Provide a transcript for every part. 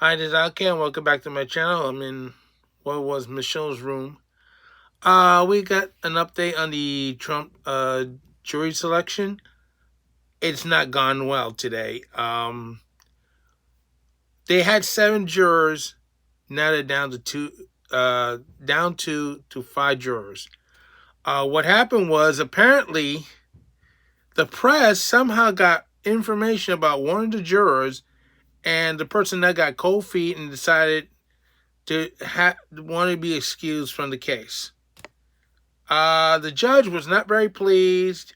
Hi, this is Alki, and welcome back to my channel. I'm in what was Michelle's room. We got an update on the Trump jury selection. It's not gone well today. They had 7 jurors. Now they're down to down to 5 jurors. What happened was apparently the press somehow got information about one of the jurors, and the person that got cold feet and decided to want to be excused from the case. The judge was not very pleased.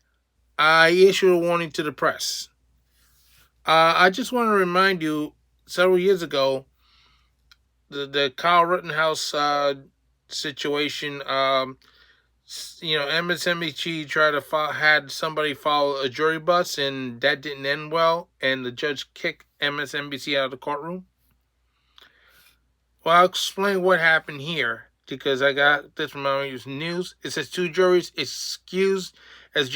He issued a warning to the press. I just want to remind you, several years ago, the Kyle Rittenhouse situation. MSNBC tried to had somebody follow a jury bus, and that didn't end well, and the judge kicked MSNBC out of the courtroom. Well, I'll explain what happened here because I got this from my news. It says 2 juries excused as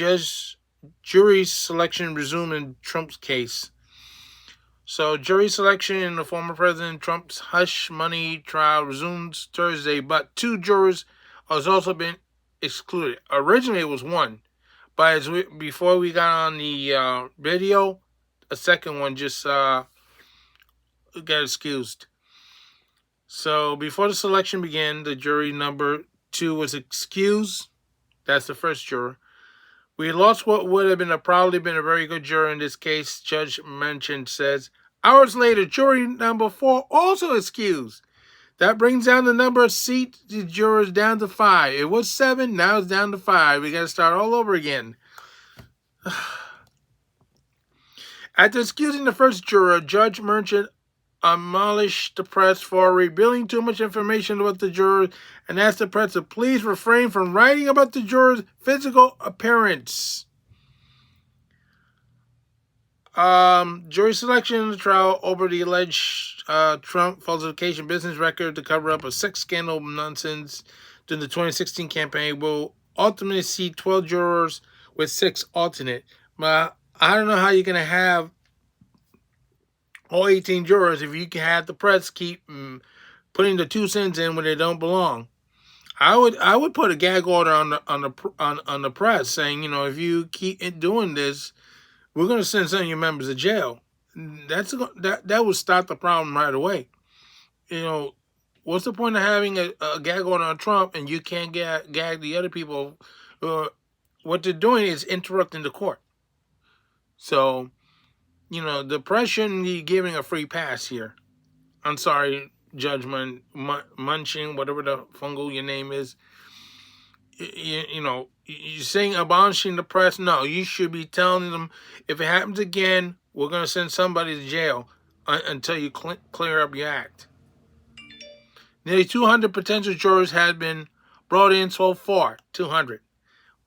jury selection resumed in Trump's case. So jury selection in the former President Trump's hush money trial resumes Thursday, but 2 jurors has also been excluded. Originally, it was 1, but before we got on the video, a second one just got excused. So before the selection began, the jury number 2 was excused. That's the first juror. We lost what would have probably been a very good juror in this case, Judge Marchan says. Hours later, jury number 4 also excused. That brings down the number of seats the jurors down to 5. It was 7, now it's down to 5. We got to start all over again. After excusing the first juror, Judge Marchan admonished the press for revealing too much information about the jurors and asked the press to please refrain from writing about the jurors' physical appearance. Jury selection in the trial over the alleged Trump falsification business record to cover up a sex scandal nonsense during the 2016 campaign will ultimately see 12 jurors with 6 alternate. But I don't know how you're going to have all 18 jurors if you can have the press keep putting the 2 cents in when they don't belong. I would put a gag order on the press saying, if you keep doing this, we're going to send some of your members to jail. That would stop the problem right away. What's the point of having a gag order on Trump and you can't gag the other people? What they're doing is interrupting the court. So, the press shouldn't be giving a free pass here. I'm sorry, Judge Munchin, whatever the fungal your name is. You're saying abolishing the press? No, you should be telling them, if it happens again, we're going to send somebody to jail until you clear up your act. Nearly 200 potential jurors had been brought in so far. 200.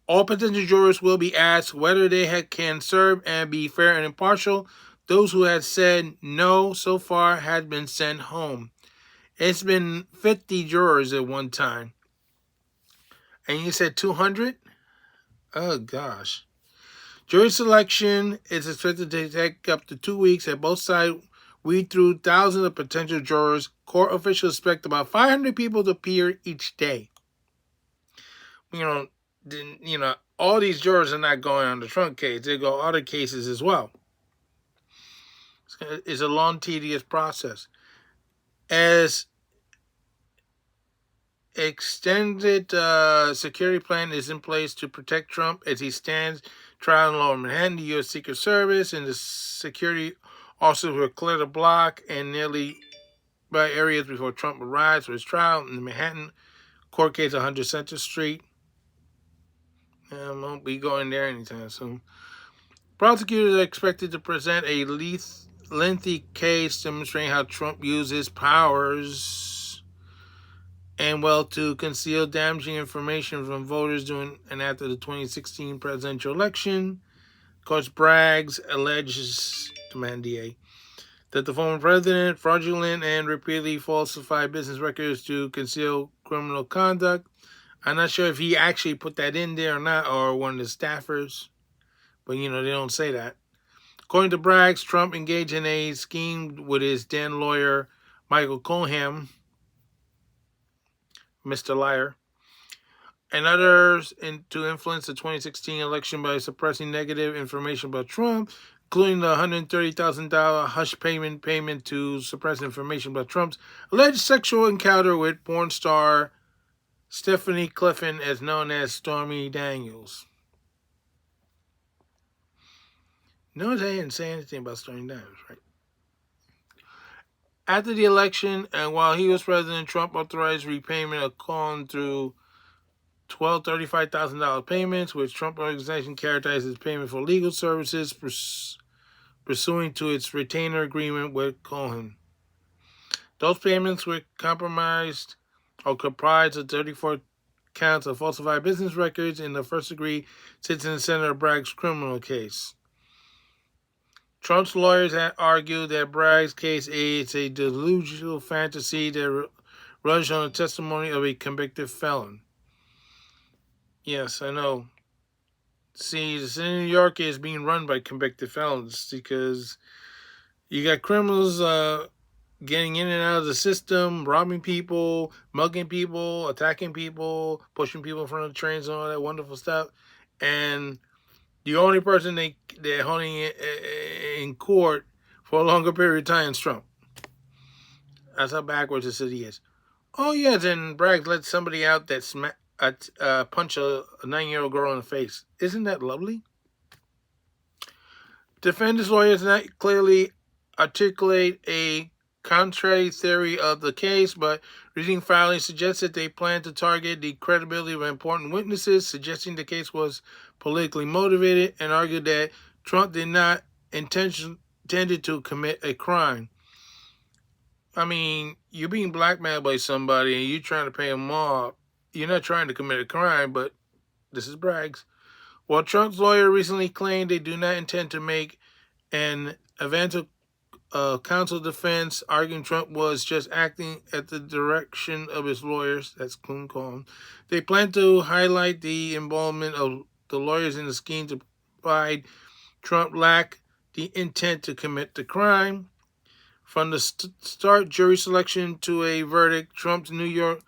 All potential jurors will be asked whether they can serve and be fair and impartial. Those who had said no so far had been sent home. It's been 50 jurors at one time. And you said 200? Oh, gosh. Jury selection is expected to take up to 2 weeks at both sides. Weed through thousands of potential jurors. Court officials expect about 500 people to appear each day. All these jurors are not going on the Trump case. They go other cases as well. It's a long, tedious process. As extended security plan is in place to protect Trump as he stands trial in Lower Manhattan. The U.S. Secret Service and the security officers will clear the block and nearly by areas before Trump arrives for his trial in the Manhattan court case, 100 Center Street. I won't be going there anytime soon. Prosecutors are expected to present a lengthy case demonstrating how Trump used his powers to conceal damaging information from voters during and after the 2016 presidential election. Of course, Braggs alleges to Mandier that the former president fraudulent and repeatedly falsified business records to conceal criminal conduct. I'm not sure if he actually put that in there or not, or one of the staffers. But, they don't say that. According to Braggs, Trump engaged in a scheme with his then lawyer, Michael Cohen, Mr. Liar, and others to influence the 2016 election by suppressing negative information about Trump, including the $130,000 hush payment to suppress information about Trump's alleged sexual encounter with porn star Stephanie Clifton, as known as Stormy Daniels. Notice I didn't say anything about Stormy Daniels, right? After the election, and while he was president, Trump authorized repayment of Cohen through $35,000 payments, which Trump organization characterized as payment for legal services pursuant to its retainer agreement with Cohen. Those payments were comprised of 34 counts of falsified business records in the first-degree citizen Senator Bragg's criminal case. Trump's lawyers had argued that Bragg's case is a delusional fantasy that runs on the testimony of a convicted felon. Yes, I know. See, the city of New York is being run by convicted felons because you got criminals getting in and out of the system, robbing people, mugging people, attacking people, pushing people in front of the trains and all that wonderful stuff. And the only person they're holding in court for a longer period of time is Trump. That's how backwards the city is. Oh, yes, and Bragg let somebody out that punch a 9-year-old girl in the face. Isn't that lovely? Defendants' lawyers not clearly articulate a contrary theory of the case, but reading filings suggests that they plan to target the credibility of important witnesses, suggesting the case was politically motivated, and argued that Trump did not intended to commit a crime. I mean, you're being blackmailed by somebody and you're trying to pay them off. You're not trying to commit a crime, but this is Bragg's. While Trump's lawyer recently claimed they do not intend to make an eventual counsel defense, arguing Trump was just acting at the direction of his lawyers, that's Cohen. They plan to highlight the involvement of the lawyers in the scheme to provide Trump lacked the intent to commit the crime. From the start jury selection to a verdict, Trump's New York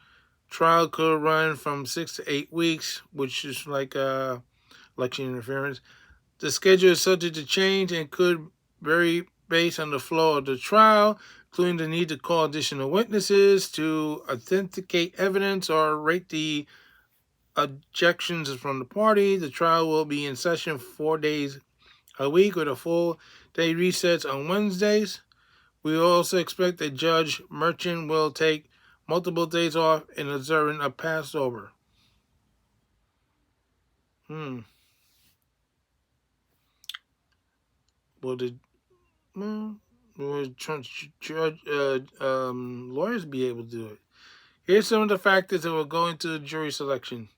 trial could run from 6 to 8 weeks, which is like election interference. The schedule is subject to change and could vary based on the flow of the trial, including the need to call additional witnesses to authenticate evidence or rate the objections from the party. The trial will be in session 4 days a week with a full day recess on Wednesdays. We also expect that Judge Marchan will take multiple days off in observing a Passover. Will Trump's lawyers be able to do it? Here's some of the factors that will go into the jury selection.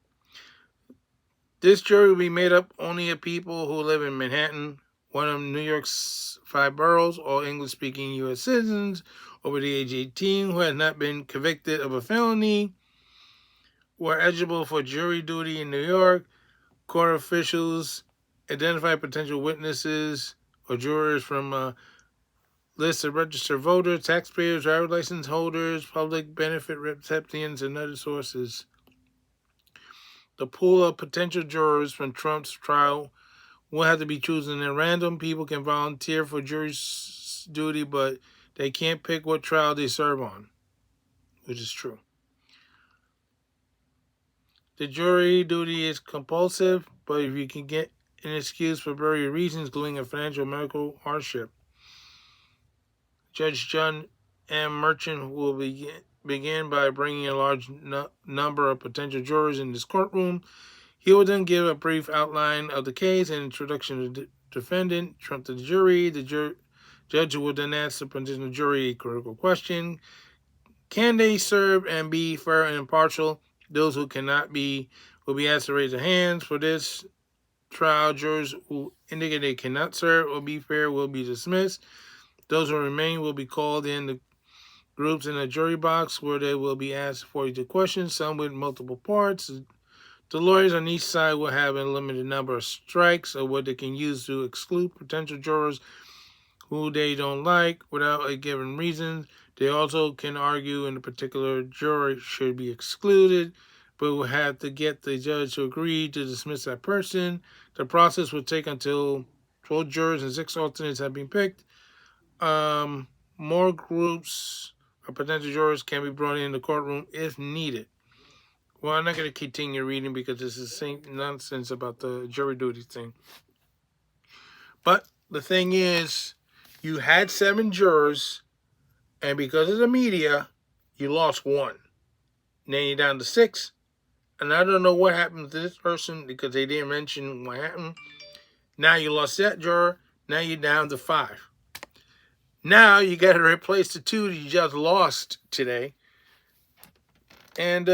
This jury will be made up only of people who live in Manhattan, one of New York's 5 boroughs, or English-speaking U.S. citizens over the age 18 who have not been convicted of a felony, who are eligible for jury duty in New York. Court officials identify potential witnesses or jurors from a list of registered voters, taxpayers, driver's license holders, public benefit recipients, and other sources. The pool of potential jurors from Trump's trial will have to be chosen at random. People can volunteer for jury duty, but they can't pick what trial they serve on, which is true. The jury duty is compulsive, but if you can get an excuse for various reasons, including a financial or medical hardship. Judge John M. Marchan will begin by bringing a large number of potential jurors in this courtroom. He will then give a brief outline of the case and introduction of the defendant, Trump to the jury. The judge will then ask the potential jury a critical question. Can they serve and be fair and impartial? Those who cannot will be asked to raise their hands. For this trial, jurors who indicate they cannot serve or be fair will be dismissed. Those who remain will be called in the groups in a jury box where they will be asked 42 questions, some with multiple parts. The lawyers on each side will have a limited number of strikes of what they can use to exclude potential jurors who they don't like without a given reason. They also can argue in a particular juror should be excluded, but will have to get the judge to agree to dismiss that person. The process will take until 12 jurors and 6 alternates have been picked. More groups of potential jurors can be brought in the courtroom if needed. Well, I'm not going to continue reading because this is the same nonsense about the jury duty thing. But the thing is, you had 7 jurors, and because of the media, you lost 1. Now you're down to 6. And I don't know what happened to this person because they didn't mention what happened. Now you lost that juror. Now you're down to 5. Now you got to replace the 2 that you just lost today. And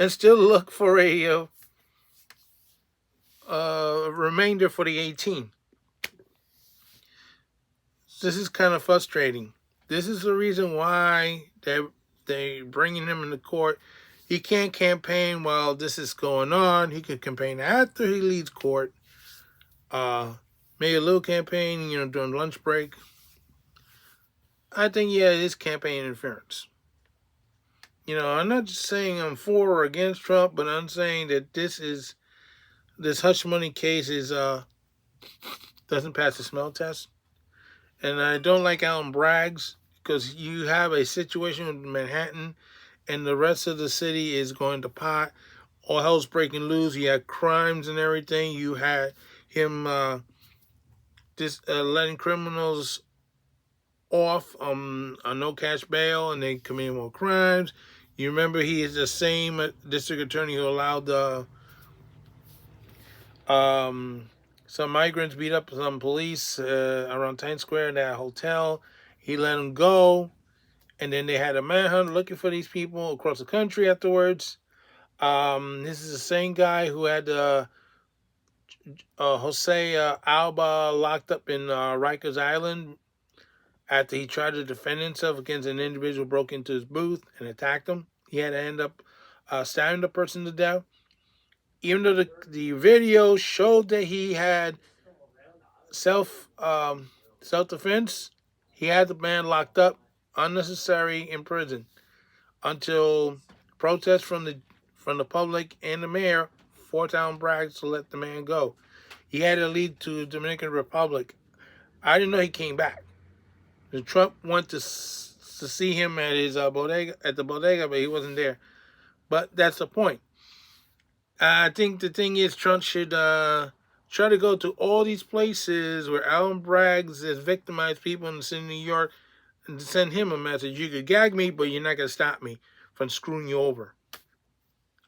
still look for a remainder for the 18. This is kind of frustrating. This is the reason why they bringing him into court. He can't campaign while this is going on. He can campaign after he leaves court. Maybe a little campaign, during lunch break. I think, yeah, it is campaign interference. I'm not just saying I'm for or against Trump, but I'm saying that this hush money case doesn't pass the smell test. And I don't like Alan Bragg's because you have a situation in Manhattan and the rest of the city is going to pot. All hell's breaking loose. You had crimes and everything. You had him letting criminals off on no cash bail and they committing more crimes. You remember he is the same district attorney who allowed some migrants beat up some police around Times Square in that hotel. He let them go, and then they had a manhunt looking for these people across the country afterwards. This is the same guy who had Jose Alba locked up in Rikers Island after he tried to defend himself against an individual who broke into his booth and attacked him. He had to end up stabbing the person to death. Even though the video showed that he had self-defense, he had the man locked up, unnecessary in prison, until protests from the public and the mayor forced Allen Bragg to let the man go. He had to leave to the Dominican Republic. I didn't know he came back. Trump went to see him at his bodega, but he wasn't there. But that's the point. I think the thing is, Trump should try to go to all these places where Alan Bragg has victimized people in the city of New York and to send him a message. You could gag me, but you're not going to stop me from screwing you over.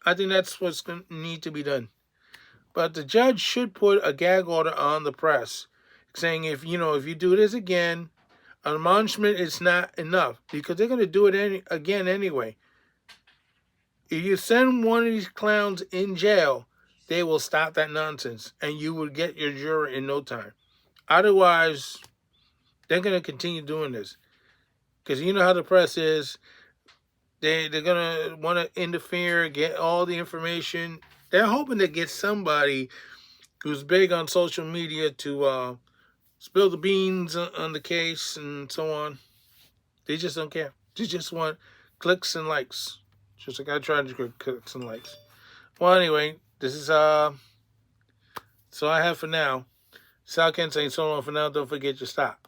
I think that's what's going to need to be done. But the judge should put a gag order on the press saying if you do this again, an admonishment is not enough because they're going to do it again anyway. If you send one of these clowns in jail, they will stop that nonsense and you will get your juror in no time. Otherwise, they're going to continue doing this. Because you know how the press is. They're going to want to interfere, get all the information. They're hoping to get somebody who's big on social media to spill the beans on the case and so on. They just don't care. They just want clicks and likes. Just like I tried to get clicks and likes. Well, anyway, this is so I have for now. Sal Ken saying so long for now. Don't forget your stop.